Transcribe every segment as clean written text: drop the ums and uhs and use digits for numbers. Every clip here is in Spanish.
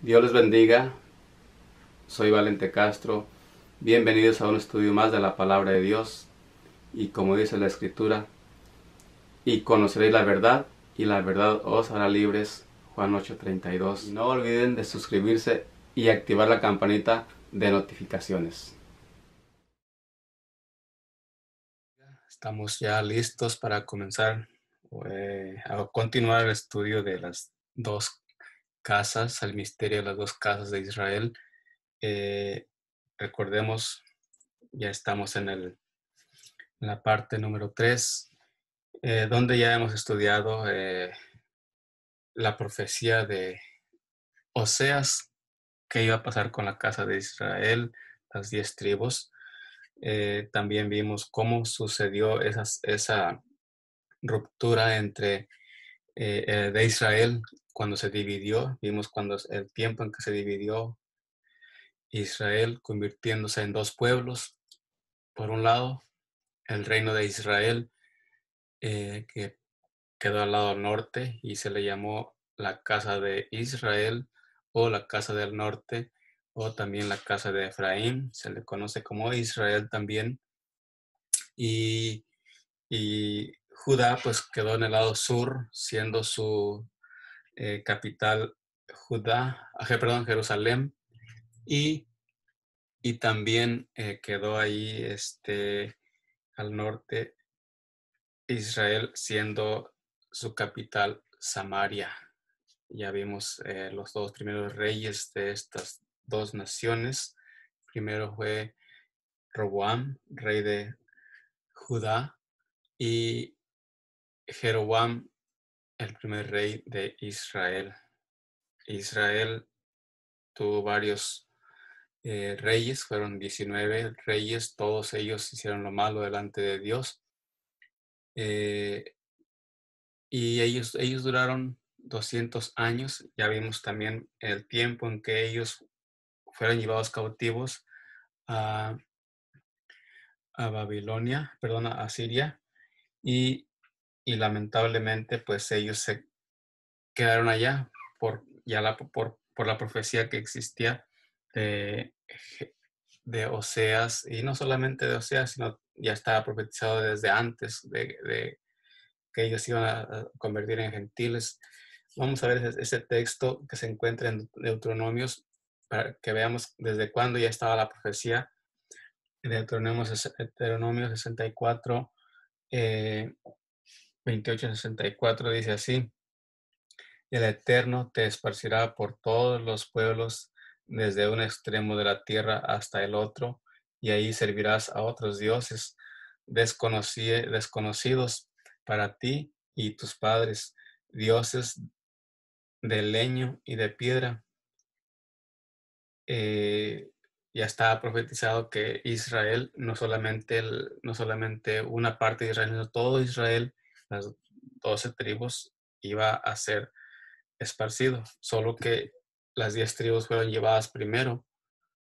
Dios les bendiga, soy Valente Castro, bienvenidos a un estudio más de la Palabra de Dios y como dice la Escritura, y conoceréis la verdad y la verdad os hará libres, Juan 8:32. Y no olviden de suscribirse y activar la campanita de notificaciones. Estamos ya listos para comenzar a continuar el estudio de las dos casas, el misterio de las dos casas de Israel. Eh, Recordemos, ya estamos en la parte número 3, donde ya hemos estudiado la profecía de Oseas, que iba a pasar con la casa de Israel, las 10 tribus. También vimos cómo sucedió esa ruptura entre de Israel cuando se dividió. Vimos cuando el tiempo en que se dividió Israel, convirtiéndose en dos pueblos. Por un lado, el reino de Israel, que quedó al lado norte y se le llamó la casa de Israel o la casa del norte o también la casa de Efraín, se le conoce como Israel también. Y, y Judá pues quedó en el lado sur, siendo su capital Jerusalén, y, y también quedó ahí al norte Israel, siendo su capital Samaria. Ya vimos los dos primeros reyes de estas dos naciones. Primero fue Roboam, rey de Judá, y Jeroboam, el primer rey de Israel. Israel tuvo varios reyes, fueron 19 reyes, todos ellos hicieron lo malo delante de Dios. Eh, y ellos duraron 200 años. Ya vimos también el tiempo en que ellos fueron llevados cautivos a, a Babilonia, perdón, a Siria, y, y lamentablemente pues ellos se quedaron allá por la profecía que existía de, de Oseas, y no solamente de Oseas, sino ya estaba profetizado desde antes de que ellos iban a convertir en gentiles. Vamos a ver ese texto que se encuentra en Deuteronomios para que veamos desde cuándo ya estaba la profecía. Deuteronomio 64, 28-64 dice así: el Eterno te esparcirá por todos los pueblos, desde un extremo de la tierra hasta el otro, y ahí servirás a otros dioses desconocidos para ti y tus padres, dioses de leño y de piedra. Ya está profetizado que Israel, no solamente una parte de Israel, sino todo Israel, las 12 tribus, iba a ser esparcido, solo que las 10 tribus fueron llevadas primero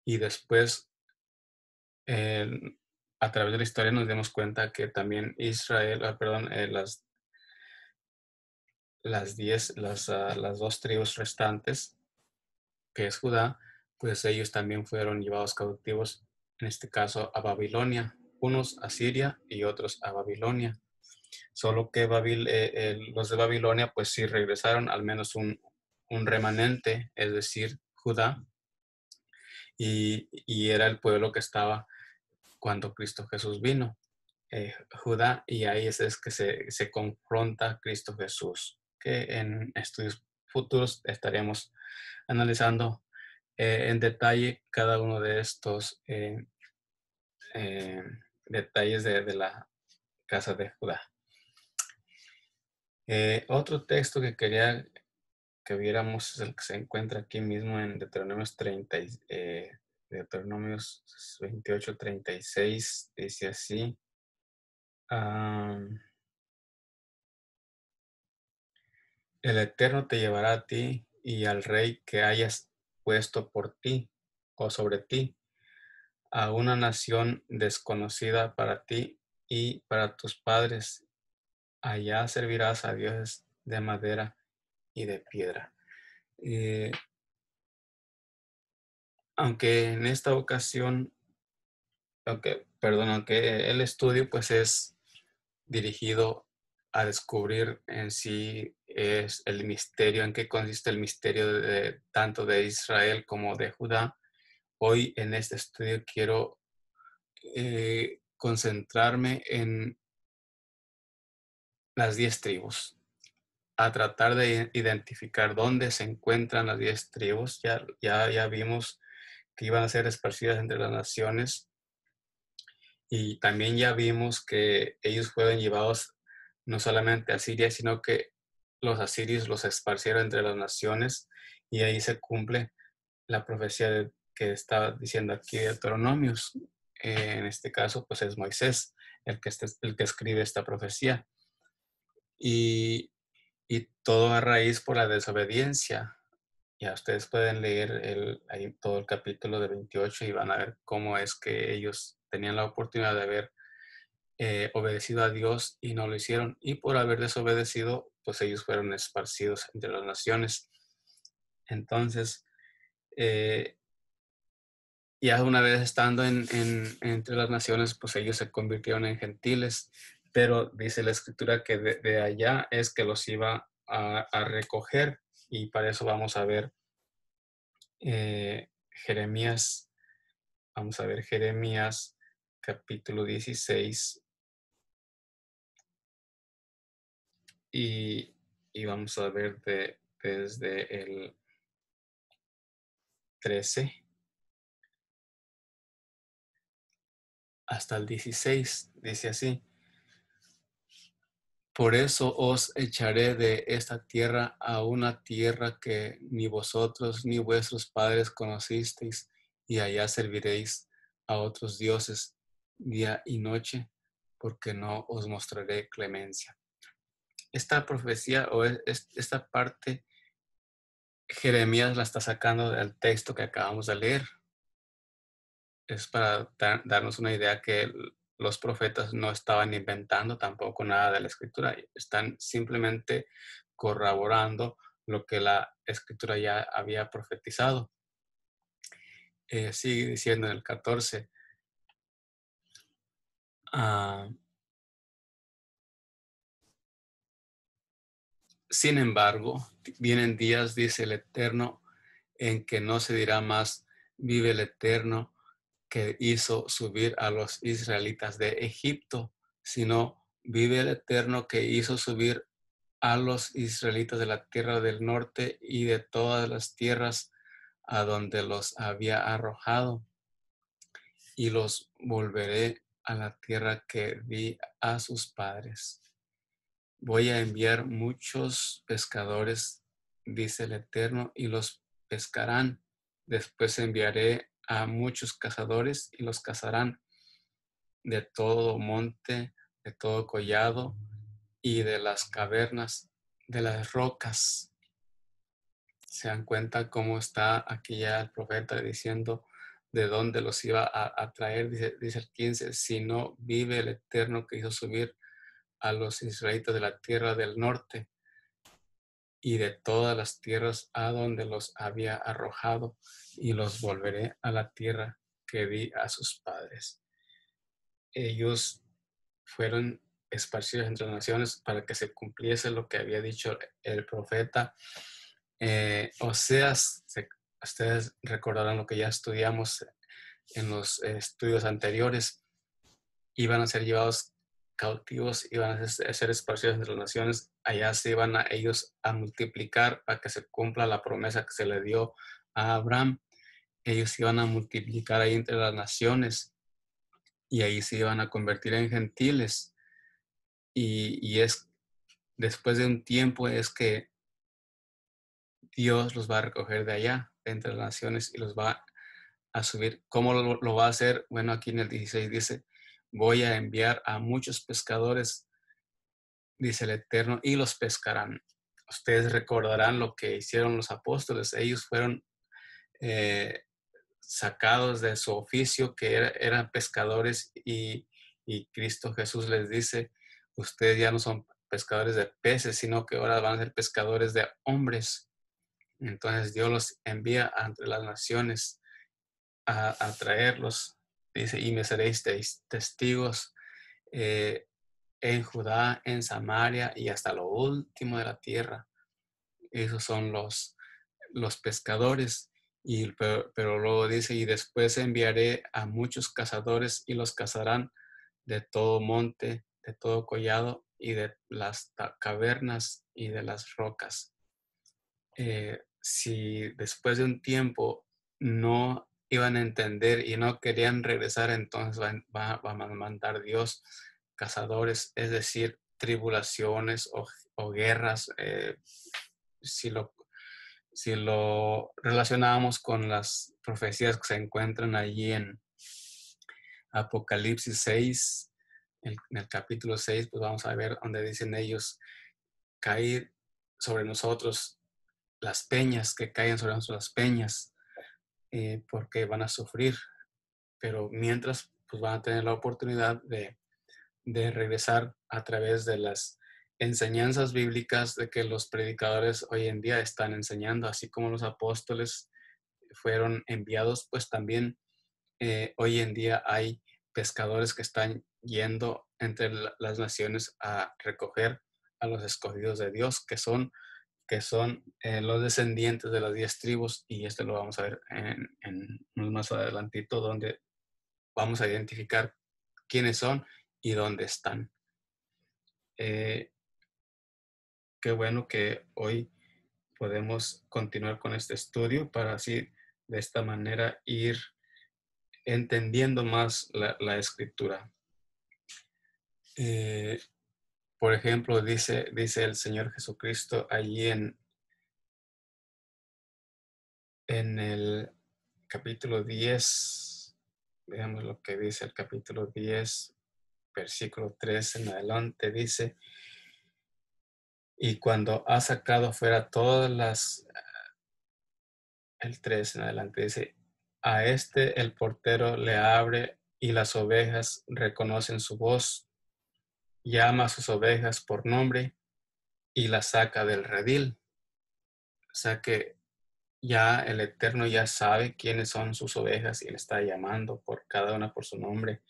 y después, eh, a través de la historia nos dimos cuenta que también Israel, las dos tribus restantes, que es Judá, pues ellos también fueron llevados cautivos, en este caso a Babilonia, unos a Siria y otros a Babilonia. Solo que los de Babilonia pues sí regresaron, al menos un remanente, es decir, Judá, y era el pueblo que estaba cuando Cristo Jesús vino, Judá, y ahí es que se confronta Cristo Jesús, que en estudios futuros estaremos analizando en detalle cada uno de estos eh, detalles de la casa de Judá. Otro texto que quería que viéramos es el que se encuentra aquí mismo en Deuteronomios 28-36, dice así: el Eterno te llevará a ti y al rey que hayas puesto por ti o sobre ti, a una nación desconocida para ti y para tus padres. Allá servirás a dioses de madera y de piedra. aunque en esta ocasión, aunque el estudio pues es dirigido a descubrir en sí es el misterio, en qué consiste el misterio tanto de Israel como de Judá. Hoy en este estudio quiero concentrarme en las 10 tribus, a tratar de identificar dónde se encuentran las 10 tribus. Ya vimos que iban a ser esparcidas entre las naciones y también ya vimos que ellos fueron llevados no solamente a Siria, sino que los asirios los esparcieron entre las naciones y ahí se cumple la profecía que está diciendo aquí Deuteronomios. En este caso, pues es Moisés el que escribe esta profecía. Y, y todo a raíz por la desobediencia. Ya ustedes pueden leer ahí todo el capítulo de 28 y van a ver cómo es que ellos tenían la oportunidad de haber obedecido a Dios y no lo hicieron. Y por haber desobedecido, pues ellos fueron esparcidos entre las naciones. Entonces, eh, ya una vez estando entre las naciones, pues ellos se convirtieron en gentiles, pero dice la escritura que de allá es que los iba a recoger y para eso vamos a ver Jeremías, vamos a ver Jeremías capítulo 16 y, y vamos a ver desde el 13 hasta el 16, dice así. Por eso os echaré de esta tierra a una tierra que ni vosotros ni vuestros padres conocisteis, y allá serviréis a otros dioses día y noche, porque no os mostraré clemencia. Esta profecía o esta parte, Jeremías la está sacando del texto que acabamos de leer. Es para darnos una idea que los profetas no estaban inventando tampoco nada de la escritura, están simplemente corroborando lo que la escritura ya había profetizado. Sigue diciendo en el 14, sin embargo, vienen días, dice el Eterno, en que no se dirá más, vive el Eterno que hizo subir a los israelitas de Egipto, sino vive el Eterno que hizo subir a los israelitas de la tierra del norte y de todas las tierras a donde los había arrojado, y los volveré a la tierra que di a sus padres. Voy a enviar muchos pescadores, dice el Eterno, y los pescarán. Después enviaré a muchos cazadores y los cazarán de todo monte, de todo collado y de las cavernas, de las rocas. Se dan cuenta cómo está aquí ya el profeta diciendo de dónde los iba a traer. Dice el 15, si no vive el Eterno que hizo subir a los israelitas de la tierra del norte y de todas las tierras a donde los había arrojado, y los volveré a la tierra que di a sus padres. Ellos fueron esparcidos entre las naciones para que se cumpliese lo que había dicho el profeta Oseas. Ustedes recordarán lo que ya estudiamos en los estudios anteriores. Iban a ser llevados cautivos, iban a ser esparcidos entre las naciones. Allá se iban a ellos a multiplicar para que se cumpla la promesa que se le dio a Abraham. Ellos iban a multiplicar ahí entre las naciones y ahí se iban a convertir en gentiles. Y es después de un tiempo es que Dios los va a recoger de allá, de entre las naciones, y los va a subir. ¿Cómo lo va a hacer? Bueno, aquí en el 16 dice, voy a enviar a muchos pescadores, dice el Eterno, y los pescarán. Ustedes recordarán lo que hicieron los apóstoles. Ellos fueron sacados de su oficio, que eran pescadores, y Cristo Jesús les dice, ustedes ya no son pescadores de peces, sino que ahora van a ser pescadores de hombres. Entonces Dios los envía entre las naciones a traerlos. Dice, y me seréis testigos en Judá, en Samaria y hasta lo último de la tierra. Esos son los pescadores. Pero luego dice, y después enviaré a muchos cazadores y los cazarán de todo monte, de todo collado y de las cavernas y de las rocas. Si después de un tiempo no iban a entender y no querían regresar, entonces va a mandar Dios cazadores, es decir, tribulaciones o guerras. Si lo, si lo relacionamos con las profecías que se encuentran allí en Apocalipsis 6, en el capítulo 6, pues vamos a ver donde dicen ellos, caer sobre nosotros las peñas, que caigan sobre nosotros las peñas, porque van a sufrir, pero mientras pues van a tener la oportunidad de regresar a través de las enseñanzas bíblicas de que los predicadores hoy en día están enseñando, así como los apóstoles fueron enviados, pues también hoy en día hay pescadores que están yendo entre las naciones a recoger a los escogidos de Dios, que son los descendientes de las 10 tribus, y esto lo vamos a ver en más adelantito, donde vamos a identificar quiénes son y dónde están. Qué bueno que hoy podemos continuar con este estudio para así de esta manera ir entendiendo más la escritura. Por ejemplo, dice el Señor Jesucristo allí en el capítulo 10, veamos lo que dice el capítulo 10, versículo 3 en adelante, dice, y cuando ha sacado fuera todas el 3 en adelante dice, a este el portero le abre y las ovejas reconocen su voz, llama a sus ovejas por nombre y las saca del redil. O sea que ya el Eterno ya sabe quiénes son sus ovejas y le está llamando por cada una por su nombre.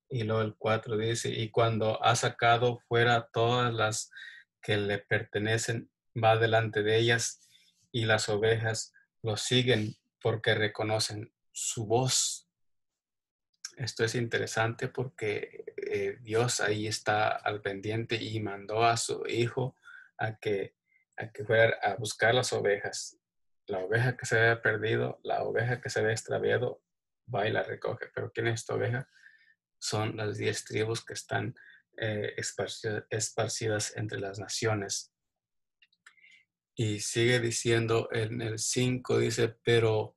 Y luego el 4 dice, y cuando ha sacado fuera todas las que le pertenecen, va delante de ellas y las ovejas lo siguen porque reconocen su voz. Esto es interesante porque Dios ahí está al pendiente y mandó a su hijo a que fuera a buscar las ovejas. La oveja que se había perdido, la oveja que se había extraviado, va y la recoge. Pero ¿quién es esta oveja? Son las 10 tribus que están esparcidas entre las naciones. Y sigue diciendo en el 5, dice, pero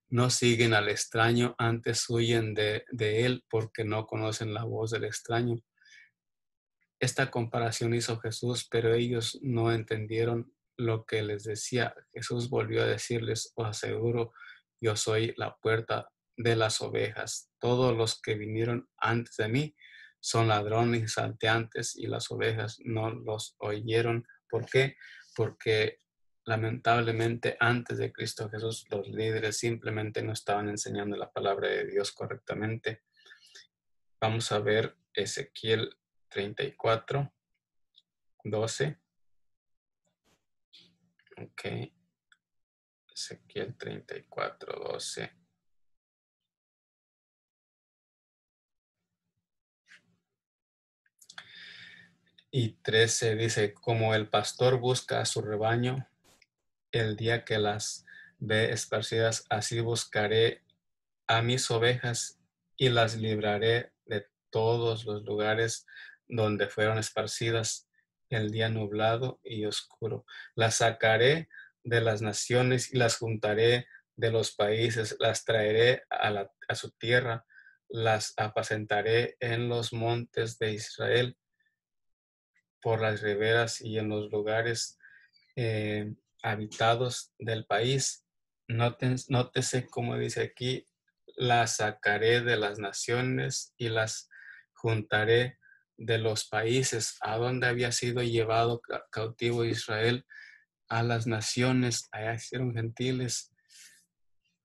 no siguen al extraño, antes huyen de él porque no conocen la voz del extraño. Esta comparación hizo Jesús, pero ellos no entendieron lo que les decía. Jesús volvió a decirles, os aseguro, yo soy la puerta de las ovejas. Todos los que vinieron antes de mí son ladrones y salteantes, y las ovejas no los oyeron. ¿Por qué? Porque lamentablemente antes de Cristo Jesús los líderes simplemente no estaban enseñando la palabra de Dios correctamente. Vamos a ver Ezequiel 34, 12. Ok. Ezequiel 34, 12. Y 13 dice, como el pastor busca a su rebaño, el día que las ve esparcidas, así buscaré a mis ovejas y las libraré de todos los lugares donde fueron esparcidas el día nublado y oscuro. Las sacaré de las naciones y las juntaré de los países, las traeré a su tierra, las apacentaré en los montes de Israel, por las riberas y en los lugares eh, habitados del país. Nótese como dice aquí, las sacaré de las naciones y las juntaré de los países a donde había sido llevado cautivo Israel, a las naciones, allá hicieron gentiles.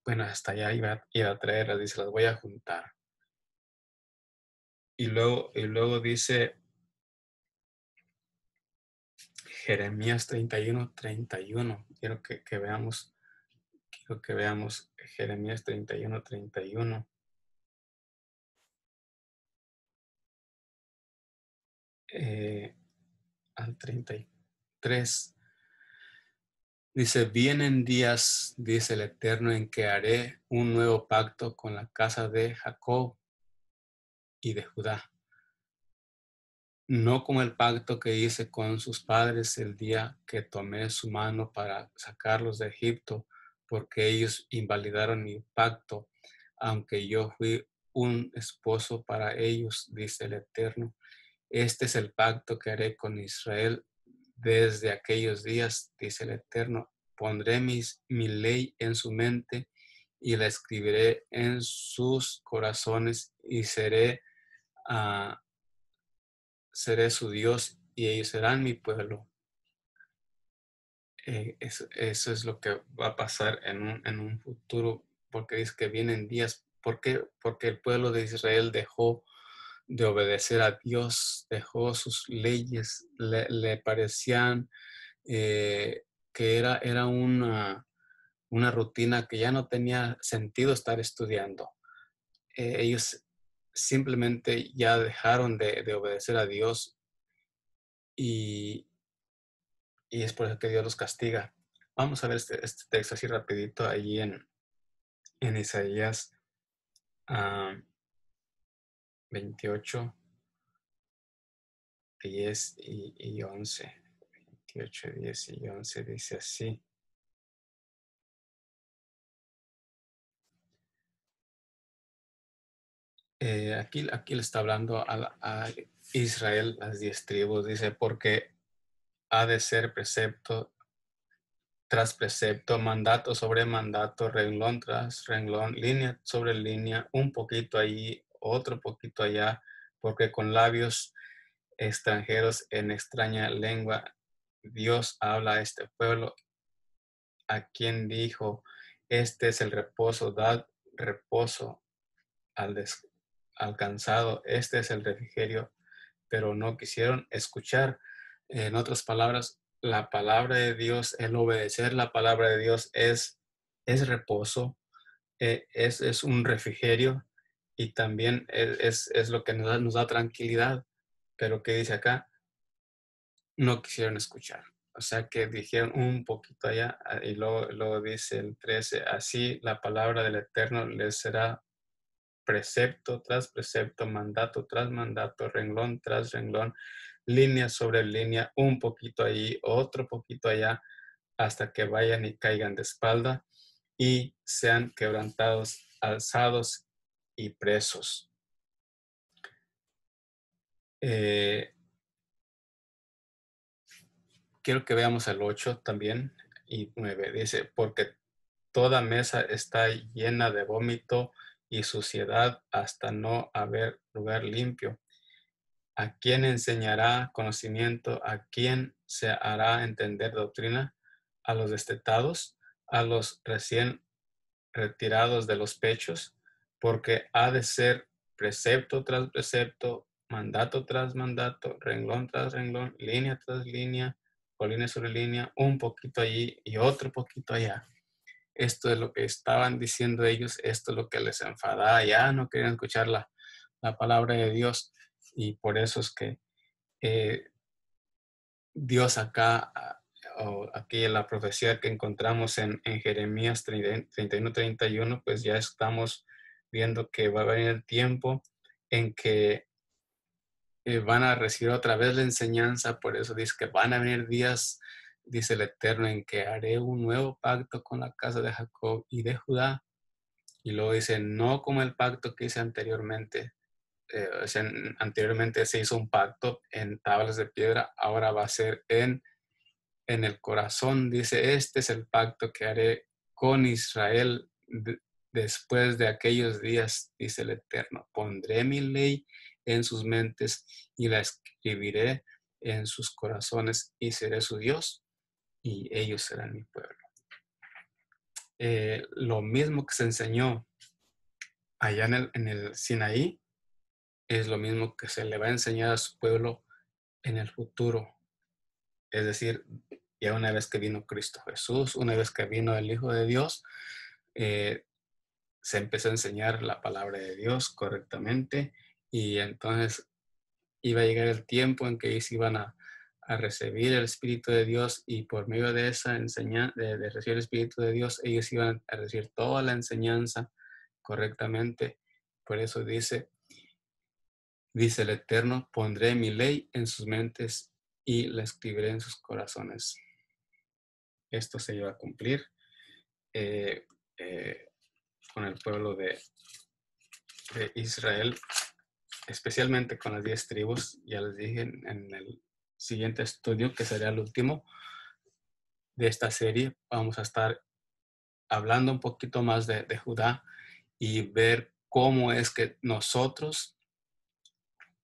bueno, hasta allá iba a traerlas, dice, las voy a juntar. Y luego dice Jeremías 31:31. Quiero que veamos Jeremías 31:31 al 33. Dice, vienen días, dice el Eterno, en que haré un nuevo pacto con la casa de Jacob y de Judá, no como el pacto que hice con sus padres el día que tomé su mano para sacarlos de Egipto, porque ellos invalidaron mi pacto, aunque yo fui un esposo para ellos, dice el Eterno. Este es el pacto que haré con Israel desde aquellos días, dice el Eterno. Pondré mi ley en su mente y la escribiré en sus corazones y ah, seré su Dios y ellos serán mi pueblo. Eso es lo que va a pasar en un futuro, porque dice que vienen días. ¿Por qué? Porque el pueblo de Israel dejó de obedecer a Dios, dejó sus leyes, le parecían que era una rutina que ya no tenía sentido estar estudiando. Ellos simplemente ya dejaron de obedecer a Dios y, y es por eso que Dios los castiga. Vamos a ver este texto así rapidito allí en Isaías 28, 10 y 11. 28, 10 y 11 dice así. Aquí le está hablando a Israel, las 10 tribus, dice, porque ha de ser precepto tras precepto, mandato sobre mandato, renglón tras renglón, línea sobre línea, un poquito allí, otro poquito allá, porque con labios extranjeros en extraña lengua, Dios habla a este pueblo, a quien dijo, este es el reposo, dad reposo al alcanzado, este es el refrigerio, pero no quisieron escuchar. En otras palabras, la palabra de Dios, el obedecer la palabra de Dios es reposo, es un refrigerio y también es lo que nos da tranquilidad. Pero ¿qué dice acá? No quisieron escuchar. O sea que dijeron un poquito allá y luego dice el 13, así la palabra del Eterno les será precepto tras precepto, mandato tras mandato, renglón tras renglón, línea sobre línea, un poquito allí, otro poquito allá, hasta que vayan y caigan de espalda y sean quebrantados, alzados y presos. Eh, Quiero que veamos el 8 también y 9. Dice, porque toda mesa está llena de vómito y suciedad hasta no haber lugar limpio. ¿A quién enseñará conocimiento? ¿A quién se hará entender doctrina? ¿A los destetados? ¿A los recién retirados de los pechos? Porque ha de ser precepto tras precepto, mandato tras mandato, renglón tras renglón, línea tras línea, colina sobre línea, un poquito allí y otro poquito allá. Esto es lo que estaban diciendo ellos, esto es lo que les enfadaba, ya no querían escuchar la palabra de Dios y por eso es que eh, Dios acá, o aquí en la profecía que encontramos en Jeremías 31:31, pues ya estamos viendo que va a venir el tiempo en que van a recibir otra vez la enseñanza, por eso dice que van a venir días, dice el Eterno, en que haré un nuevo pacto con la casa de Jacob y de Judá. Y luego dice, no como el pacto que hice anteriormente. O sea, anteriormente se hizo un pacto en tablas de piedra, ahora va a ser en el corazón. Dice, este es el pacto que haré con Israel después de aquellos días, dice el Eterno. Pondré mi ley en sus mentes y la escribiré en sus corazones y seré su Dios y ellos serán mi pueblo. lo mismo que se enseñó allá en el Sinaí, es lo mismo que se le va a enseñar a su pueblo en el futuro. Es decir, ya una vez que vino Cristo Jesús, una vez que vino el Hijo de Dios, eh, se empezó a enseñar la palabra de Dios correctamente y entonces iba a llegar el tiempo en que ellos iban a recibir el Espíritu de Dios y por medio de esa enseñanza, de recibir el Espíritu de Dios, ellos iban a recibir toda la enseñanza correctamente. Por eso dice el Eterno, pondré mi ley en sus mentes y la escribiré en sus corazones. Esto se iba a cumplir eh, eh, con el pueblo de Israel, especialmente con las 10 tribus. Ya les dije en el siguiente estudio, que será el último de esta serie, vamos a estar hablando un poquito más de Judá y ver cómo es que nosotros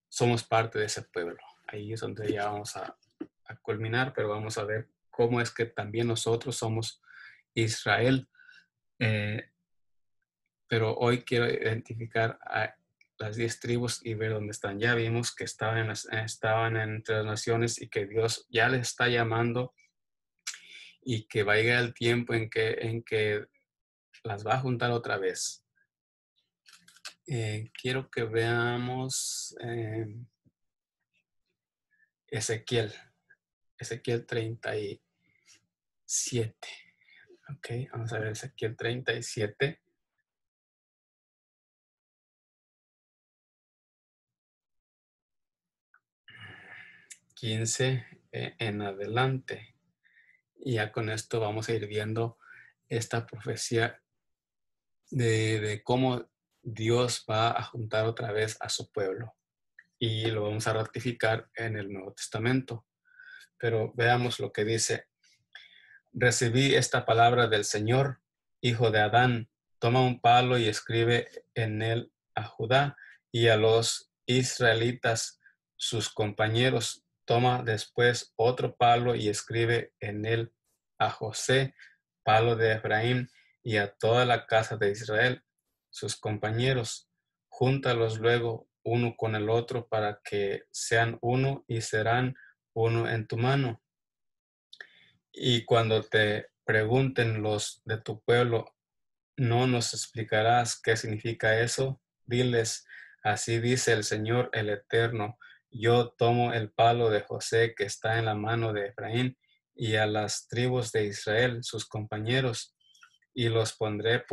somos parte de ese pueblo. Ahí es donde ya vamos a culminar, pero vamos a ver cómo es que también nosotros somos Israel. Eh, pero hoy quiero identificar a las 10 tribus y ver dónde están. Ya vimos que estaban entre las naciones y que Dios ya les está llamando y que va a llegar el tiempo en que las va a juntar otra vez. Quiero que veamos Ezequiel, Ezequiel 37. Ok, vamos a ver Ezequiel 37. 15 en adelante. Y ya con esto vamos a ir viendo esta profecía de cómo Dios va a juntar otra vez a su pueblo. Y lo vamos a ratificar en el Nuevo Testamento. Pero veamos lo que dice. Recibí esta palabra del Señor, hijo de Adán. Toma un palo y escribe en él a Judá y a los israelitas, sus compañeros. Toma después otro palo y escribe en él a José, palo de Efraín, y a toda la casa de Israel, sus compañeros. Júntalos luego uno con el otro para que sean uno y serán uno en tu mano. Y cuando te pregunten los de tu pueblo, ¿no nos explicarás qué significa eso? Diles, así dice el Señor el Eterno, yo tomo el palo de José que está en la mano de Efraín y a las tribus de Israel, sus compañeros, y los pondré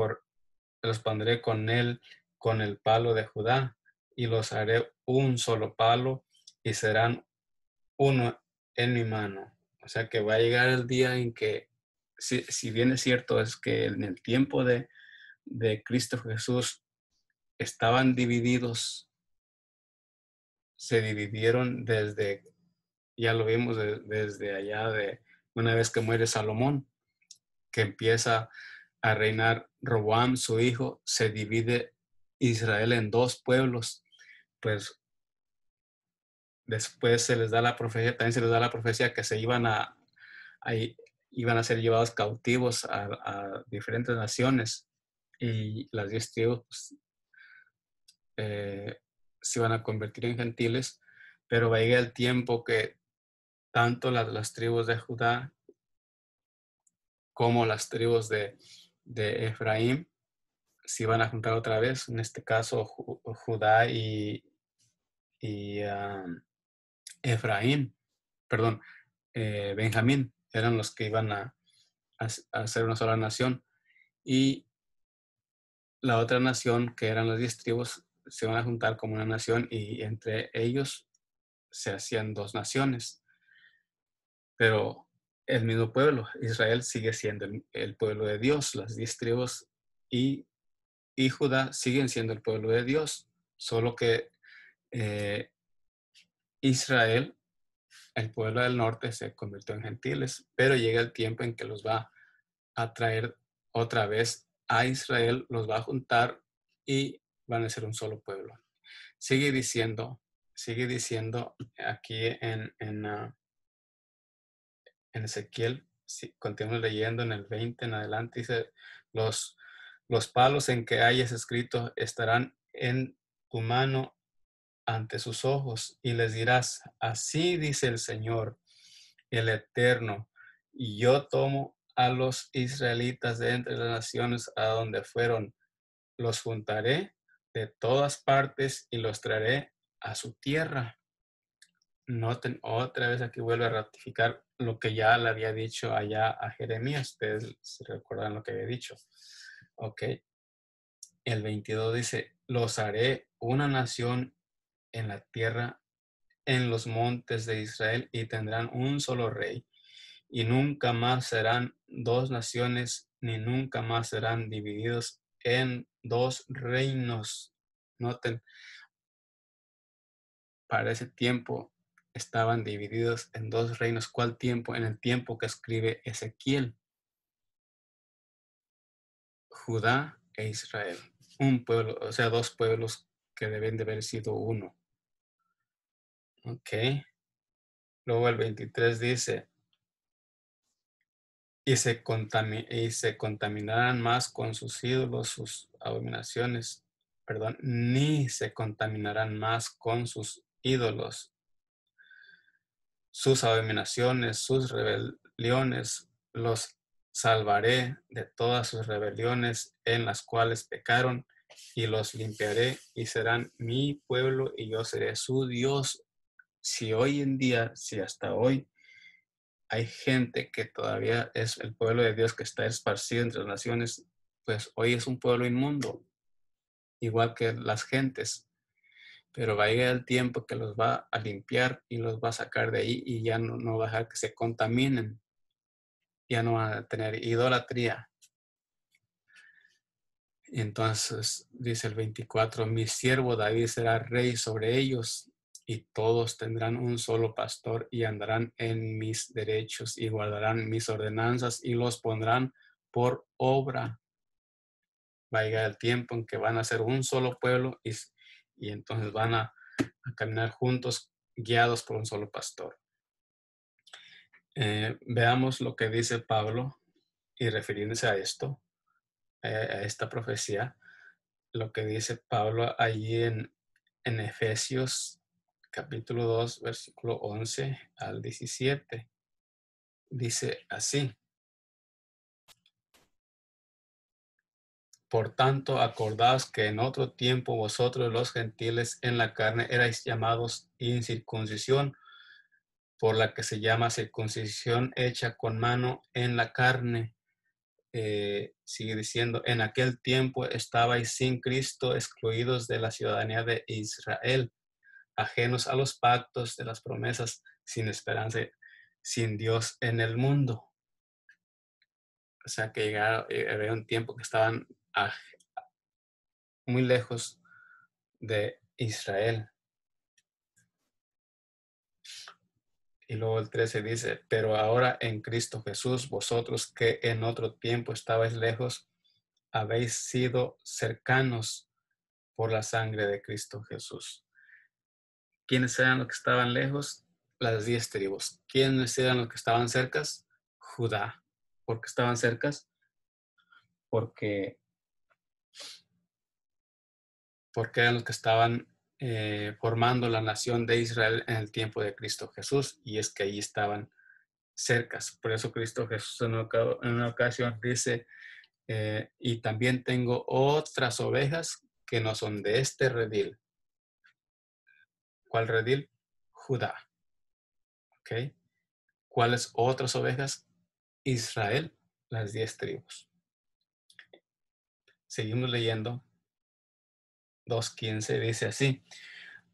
con él, con el palo de Judá, y los haré un solo palo y serán uno en mi mano. O sea que va a llegar el día en que, si bien es cierto, es que en el tiempo de Cristo Jesús estaban divididos, se dividieron desde, ya lo vimos desde allá de una vez que muere Salomón, que empieza a reinar Roboam, su hijo, se divide Israel en dos pueblos. Pues después se les da la profecía, también se les da la profecía que se ahí iban a ser llevados cautivos a diferentes naciones y las 10 tribus pues, se iban a convertir en gentiles, pero va a llegar el tiempo que tanto las tribus de Judá como las tribus de Efraín se iban a juntar otra vez, en este caso Judá y Efraín, perdón, Benjamín, eran los que iban a ser una sola nación. Y la otra nación, que eran las 10 tribus, se van a juntar como una nación y entre ellos se hacían dos naciones. Pero el mismo pueblo, Israel, sigue siendo el pueblo de Dios. Las 10 tribus y, y Judá siguen siendo el pueblo de Dios. Solo que eh, Israel, el pueblo del norte, se convirtió en gentiles. Pero llega el tiempo en que los va a traer otra vez a Israel, los va a juntar y van a ser un solo pueblo. Sigue diciendo aquí en Ezequiel, si continuamos leyendo en el 20 en adelante, dice, Los, los palos en que hayas escrito estarán en tu mano ante sus ojos, y les dirás, así dice el Señor, el Eterno, y yo tomo a los israelitas de entre las naciones a donde fueron, los juntaré de todas partes y los traeré a su tierra. Noten, otra vez aquí vuelve a ratificar lo que ya le había dicho allá a Jeremías. Ustedes se recuerdan lo que había dicho. Ok, el 22 dice, los haré una nación en la tierra, en los montes de Israel, y tendrán un solo rey, y nunca más serán dos naciones, ni nunca más serán divididos en dos reinos. Noten, para ese tiempo estaban divididos en dos reinos. ¿Cuál tiempo? En el tiempo que escribe Ezequiel. Judá e Israel. Un pueblo, o sea, dos pueblos que deben de haber sido uno. Ok. Luego el 23 dice, y se contaminarán más con sus ídolos, sus abominaciones, perdón, ni se contaminarán más con sus ídolos, sus abominaciones, sus rebeliones, los salvaré de todas sus rebeliones en las cuales pecaron, y los limpiaré y serán mi pueblo y yo seré su Dios. Si hoy en día, si hasta hoy hay gente que todavía es el pueblo de Dios que está esparcido entre las naciones, pues hoy es un pueblo inmundo, igual que las gentes. Pero va a llegar el tiempo que los va a limpiar y los va a sacar de ahí y ya no va a dejar que se contaminen, ya no van a tener idolatría. Entonces dice el 24, mi siervo David será rey sobre ellos, y todos tendrán un solo pastor y andarán en mis derechos y guardarán mis ordenanzas y los pondrán por obra. Va a llegar el tiempo en que van a ser un solo pueblo y entonces van a caminar juntos, guiados por un solo pastor. Veamos lo que dice Pablo y refiriéndose a esto, a esta profecía, lo que dice Pablo allí en Efesios capítulo 2, versículo 11 al 17. Dice así, por tanto, acordaos que en otro tiempo vosotros los gentiles en la carne erais llamados incircuncisión, por la que se llama circuncisión hecha con mano en la carne. Sigue diciendo, en aquel tiempo estabais sin Cristo, excluidos de la ciudadanía de Israel, ajenos a los pactos de las promesas, sin esperanza, sin Dios en el mundo. O sea que había un tiempo que estaban muy lejos de Israel. Y luego el 13 dice, pero ahora en Cristo Jesús, vosotros que en otro tiempo estabais lejos, habéis sido cercanos por la sangre de Cristo Jesús. ¿Quiénes eran los que estaban lejos? Las 10 tribus. ¿Quiénes eran los que estaban cercas? Judá. ¿Por qué estaban cercas? Porque, porque eran los que estaban formando la nación de Israel en el tiempo de Cristo Jesús, y es que ahí estaban cercas. Por eso Cristo Jesús en una ocasión dice, y también tengo otras ovejas que no son de este redil. ¿Cuál redil? Judá. ¿Ok? ¿Cuáles otras ovejas? Israel, las 10 tribus. Seguimos leyendo. 2:15 dice así,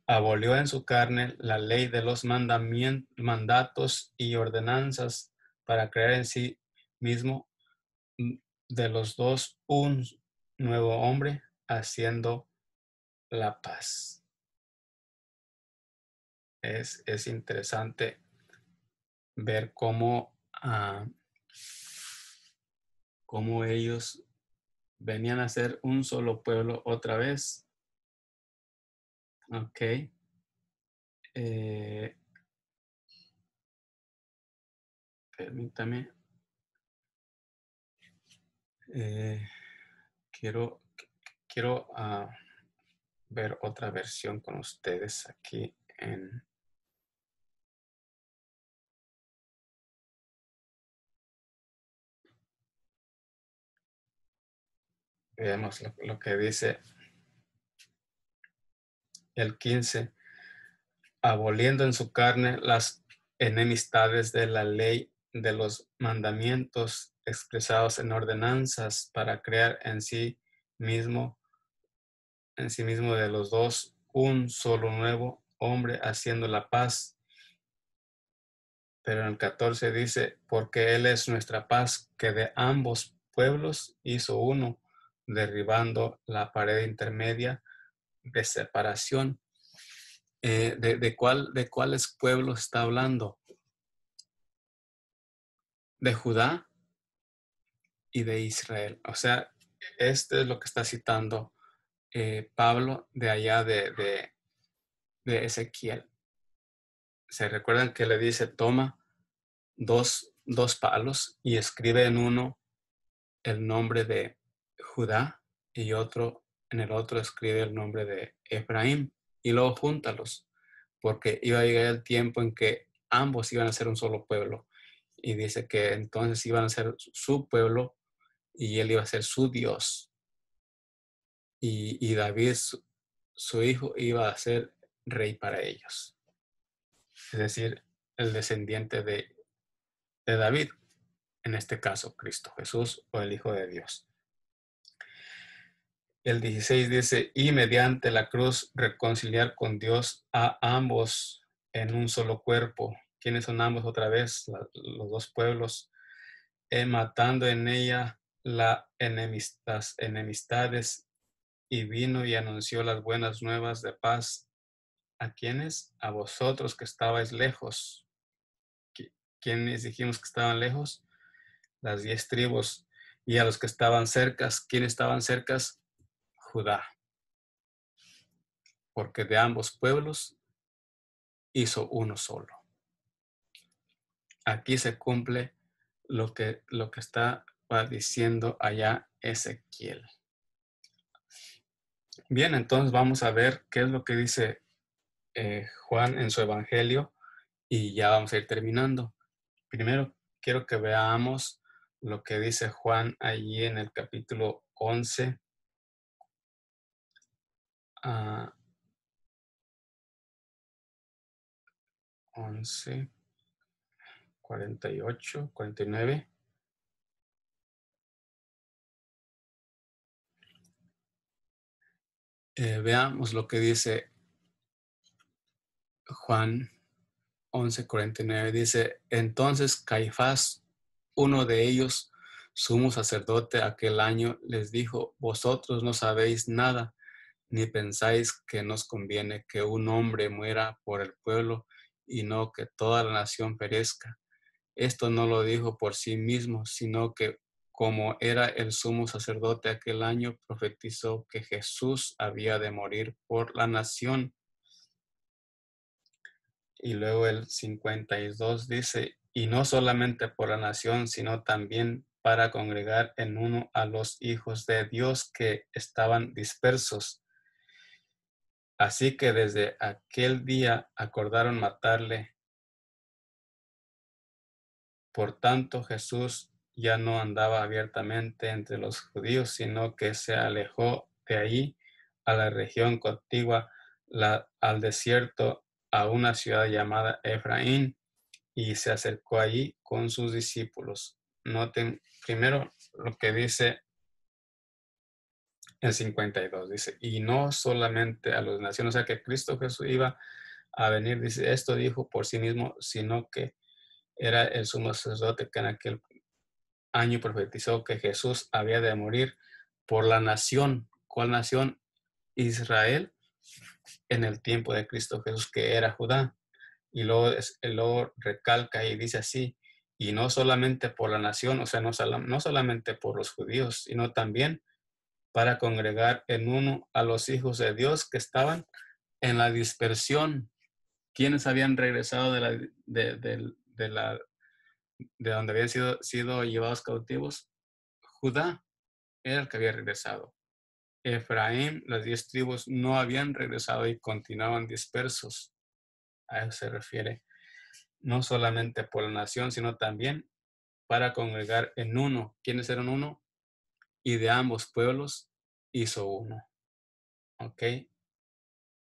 abolió en su carne la ley de los mandatos y ordenanzas para crear en sí mismo de los dos un nuevo hombre, haciendo la paz. Es interesante ver cómo ellos venían a ser un solo pueblo otra vez. Ok. Eh, Permítame. Eh, quiero quiero ver otra versión con ustedes aquí en... Veamos lo que dice el 15. Aboliendo en su carne las enemistades de la ley de los mandamientos expresados en ordenanzas para crear mismo, en sí mismo de los dos un solo nuevo hombre haciendo la paz. Pero en el 14 dice, porque Él es nuestra paz, que de ambos pueblos hizo uno, derribando la pared intermedia de separación. ¿De cuáles pueblos está hablando? De Judá y de Israel. O sea, este es lo que está citando Pablo de allá de Ezequiel. ¿Se recuerdan que le dice, toma dos palos y escribe en uno el nombre de Judá y en el otro escribe el nombre de Efraín y luego júntalos, porque iba a llegar el tiempo en que ambos iban a ser un solo pueblo y dice que entonces iban a ser su pueblo y él iba a ser su Dios y David, su hijo, iba a ser rey para ellos, es decir, el descendiente de David, en este caso Cristo Jesús o el Hijo de Dios. El 16 dice, y mediante la cruz reconciliar con Dios a ambos en un solo cuerpo. ¿Quiénes son ambos otra vez? Los dos pueblos, matando en ella las enemistades, y vino y anunció las buenas nuevas de paz. ¿A quiénes? A vosotros que estabais lejos. ¿Quiénes dijimos que estaban lejos? Las 10 tribus. Y a los que estaban cercas, ¿quiénes estaban cercas? Judá. Porque de ambos pueblos hizo uno solo. Aquí se cumple lo que está diciendo allá Ezequiel. Bien, entonces vamos a ver qué es lo que dice Juan en su evangelio y ya vamos a ir terminando. Primero quiero que veamos lo que dice Juan allí en el capítulo 11, 11, 48, 49. Veamos lo que dice Juan 11:49. Dice, entonces Caifás, uno de ellos, sumo sacerdote aquel año, les dijo, vosotros no sabéis nada, ni pensáis que nos conviene que un hombre muera por el pueblo y no que toda la nación perezca. Esto no lo dijo por sí mismo, sino que como era el sumo sacerdote aquel año, profetizó que Jesús había de morir por la nación. Y luego el 52 dice, y no solamente por la nación, sino también para congregar en uno a los hijos de Dios que estaban dispersos. Así que desde aquel día acordaron matarle. Por tanto, Jesús ya no andaba abiertamente entre los judíos, sino que se alejó de ahí a la región contigua, al desierto, a una ciudad llamada Efraín, y se acercó allí con sus discípulos. Noten primero lo que dice el 52, dice, y no solamente a las naciones, o sea que Cristo Jesús iba a venir, dice, esto dijo por sí mismo, sino que era el sumo sacerdote que en aquel año profetizó que Jesús había de morir por la nación. ¿Cuál nación? Israel, en el tiempo de Cristo Jesús, que era Judá. Y luego recalca y dice así, y no solamente por la nación, o sea, no solamente por los judíos, sino también para congregar en uno a los hijos de Dios que estaban en la dispersión. ¿Quiénes habían regresado de donde habían sido llevados cautivos? Judá. era el que había regresado. Efraín, las 10 tribus no habían regresado y continuaban dispersos. A eso se refiere. No solamente por la nación, sino también para congregar en uno. ¿Quiénes eran uno? Y de ambos pueblos hizo uno. ¿Ok?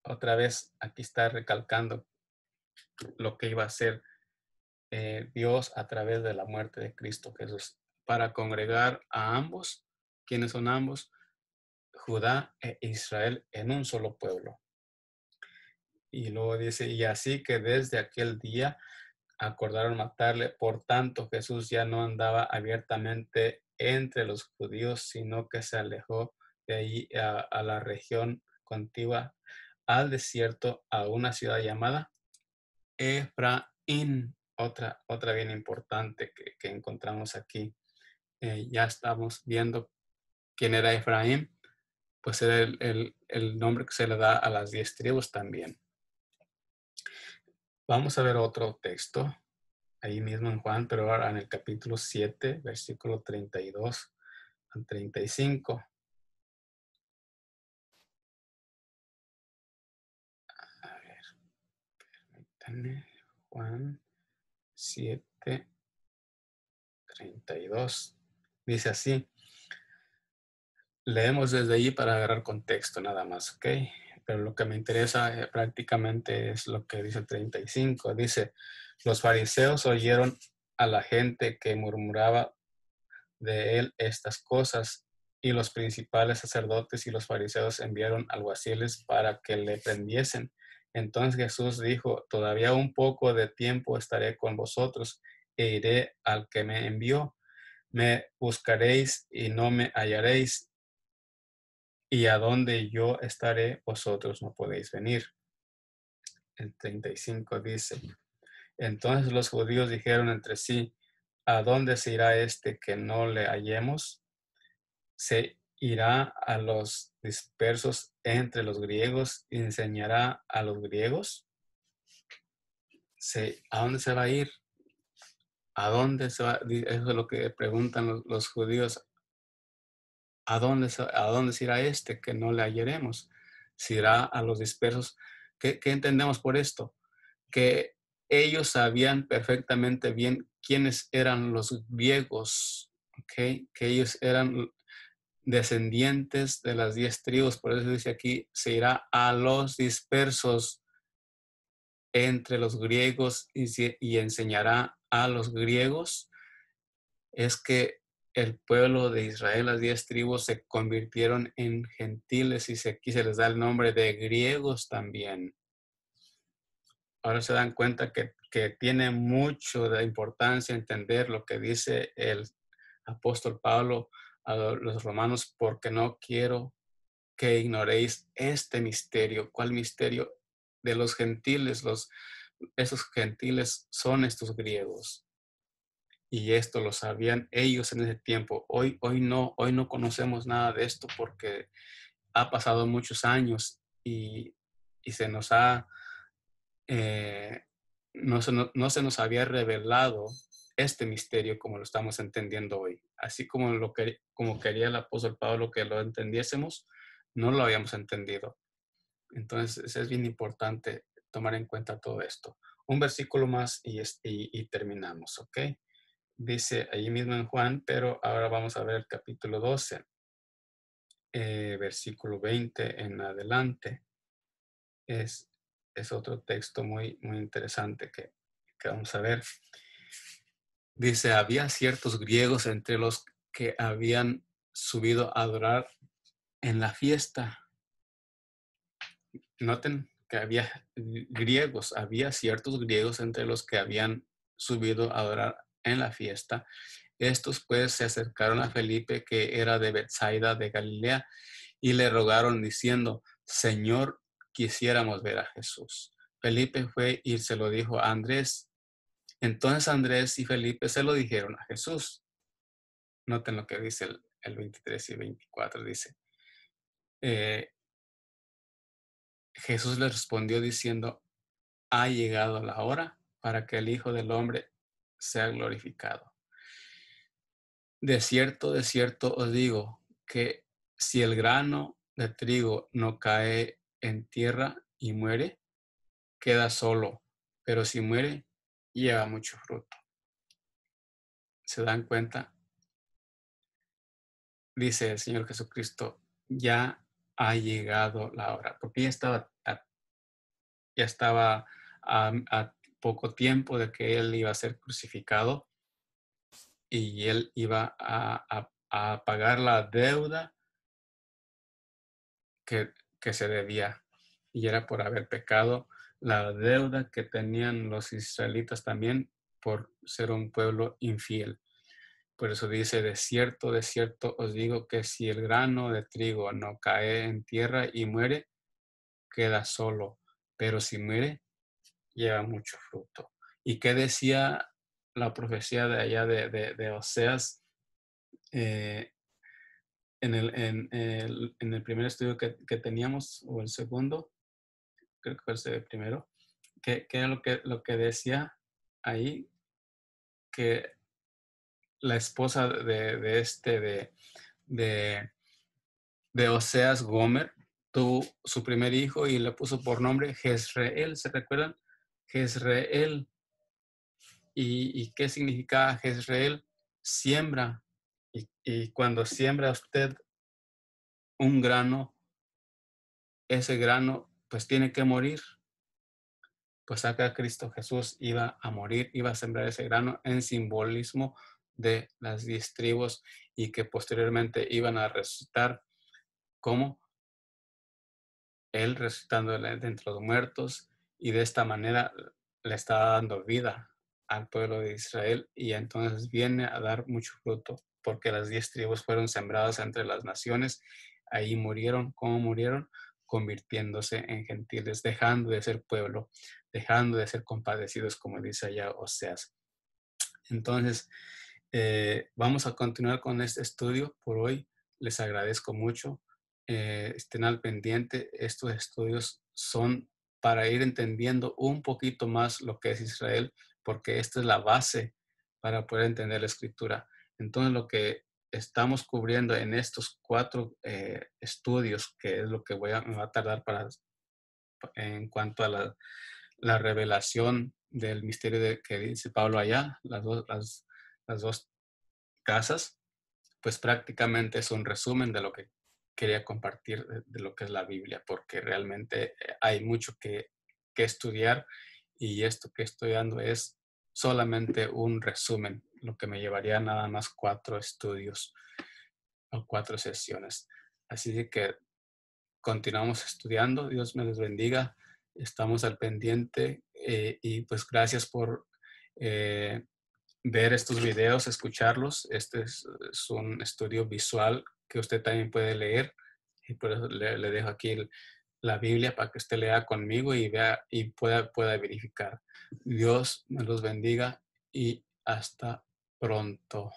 Otra vez aquí está recalcando lo que iba a hacer Dios a través de la muerte de Cristo Jesús para congregar a ambos. ¿Quiénes son ambos? Judá e Israel en un solo pueblo. Y luego dice, y así que desde aquel día acordaron matarle. Por tanto, Jesús ya no andaba abiertamente entre los judíos, sino que se alejó de ahí a la región contigua al desierto, a una ciudad llamada Efraín. Otra bien importante que encontramos aquí. Ya estamos viendo quién era Efraín, pues era el nombre que se le da a las 10 tribus también. Vamos a ver otro texto ahí mismo en Juan, pero ahora en el capítulo 7, versículo 32 al 35. A ver, permítanme. Juan 7, 32. Dice así. Leemos desde ahí para agarrar contexto nada más, ¿ok? Pero lo que me interesa prácticamente es lo que dice el 35. Dice, los fariseos oyeron a la gente que murmuraba de él estas cosas, y los principales sacerdotes y los fariseos enviaron alguaciles para que le prendiesen. Entonces Jesús dijo, todavía un poco de tiempo estaré con vosotros e iré al que me envió. Me buscaréis y no me hallaréis, y a donde yo estaré, vosotros no podéis venir. El 35 dice, entonces los judíos dijeron entre sí, ¿a dónde se irá este que no le hallemos? Se irá a los dispersos entre los griegos y enseñará a los griegos. ¿A dónde se va a ir? ¿A dónde se va? Eso es lo que preguntan los judíos. ¿A dónde se irá este que no le hallaremos? ¿Se irá a los dispersos? ¿Qué entendemos por esto? Que ellos sabían perfectamente bien quiénes eran los griegos, ¿okay? Que ellos eran descendientes de las 10 tribus, por eso dice aquí, se irá a los dispersos entre los griegos y enseñará a los griegos. Es que el pueblo de Israel, las 10 tribus, se convirtieron en gentiles y aquí se les da el nombre de griegos también. Ahora se dan cuenta que tiene mucho de importancia entender lo que dice el apóstol Pablo a los romanos, porque no quiero que ignoréis este misterio. ¿Cuál misterio? De los gentiles. Esos gentiles son estos griegos. Y esto lo sabían ellos en ese tiempo. Hoy no conocemos nada de esto porque ha pasado muchos años y se nos ha, no se nos había revelado este misterio como lo estamos entendiendo hoy. Así como quería el apóstol Pablo que lo entendiésemos, no lo habíamos entendido. Entonces es bien importante tomar en cuenta todo esto. Un versículo más y terminamos, ¿ok? Dice allí mismo en Juan, pero ahora vamos a ver el capítulo 12, versículo 20 en adelante. Es, es otro texto muy, muy interesante que vamos a ver. Dice, había ciertos griegos entre los que habían subido a adorar en la fiesta. Noten que había ciertos griegos entre los que habían subido a adorar en la fiesta. Estos pues se acercaron a Felipe, que era de Betsaida de Galilea, y le rogaron diciendo, Señor, quisiéramos ver a Jesús. Felipe fue y se lo dijo a Andrés. Entonces Andrés y Felipe se lo dijeron a Jesús. Noten lo que dice el 23 y 24, dice. Jesús les respondió diciendo, ha llegado la hora para que el Hijo del Hombre sea glorificado. De cierto os digo, que si el grano de trigo no cae en tierra y muere, queda solo, pero si muere, lleva mucho fruto. ¿Se dan cuenta? Dice el Señor Jesucristo, ya ha llegado la hora, porque ya estaba a poco tiempo de que Él iba a ser crucificado y Él iba a pagar la deuda que se debía, y era por haber pecado, la deuda que tenían los israelitas también por ser un pueblo infiel. Por eso dice, de cierto os digo que si el grano de trigo no cae en tierra y muere, queda solo, pero si muere, lleva mucho fruto. ¿Y qué decía la profecía de allá de Oseas? Eh, en el primer estudio que teníamos, o el segundo, creo que fue el primero, que era lo que decía ahí, que la esposa de, de Oseas, Gomer, tuvo su primer hijo y le puso por nombre Jezreel. ¿Se recuerdan? Jezreel. ¿Y qué significa Jezreel? Siembra. Y cuando siembra usted un grano, ese grano pues tiene que morir. Pues acá Cristo Jesús iba a morir, iba a sembrar ese grano en simbolismo de las 10 tribus y que posteriormente iban a resucitar como Él resucitando de entre los muertos, y de esta manera le está dando vida al pueblo de Israel, y entonces viene a dar mucho fruto porque las 10 tribus fueron sembradas entre las naciones. Ahí murieron. ¿Cómo murieron? Convirtiéndose en gentiles, dejando de ser pueblo, dejando de ser compadecidos, como dice allá Oseas. Entonces, vamos a continuar con este estudio por hoy. Les agradezco mucho. Estén al pendiente. Estos estudios son para ir entendiendo un poquito más lo que es Israel, porque esta es la base para poder entender la escritura. Entonces, lo que estamos cubriendo en estos 4 estudios, que es lo que me va a tardar en cuanto a la revelación del misterio que dice Pablo allá, las dos casas, pues prácticamente es un resumen de lo que quería compartir de lo que es la Biblia, porque realmente hay mucho que estudiar, y esto que estoy dando es solamente un resumen, lo que me llevaría nada más 4 estudios o 4 sesiones. Así que continuamos estudiando. Dios me les bendiga. Estamos al pendiente, y pues gracias por ver estos videos, escucharlos. Este es un estudio visual que usted también puede leer, y por eso le dejo aquí la Biblia para que usted lea conmigo y vea y pueda verificar. Dios me los bendiga y hasta pronto.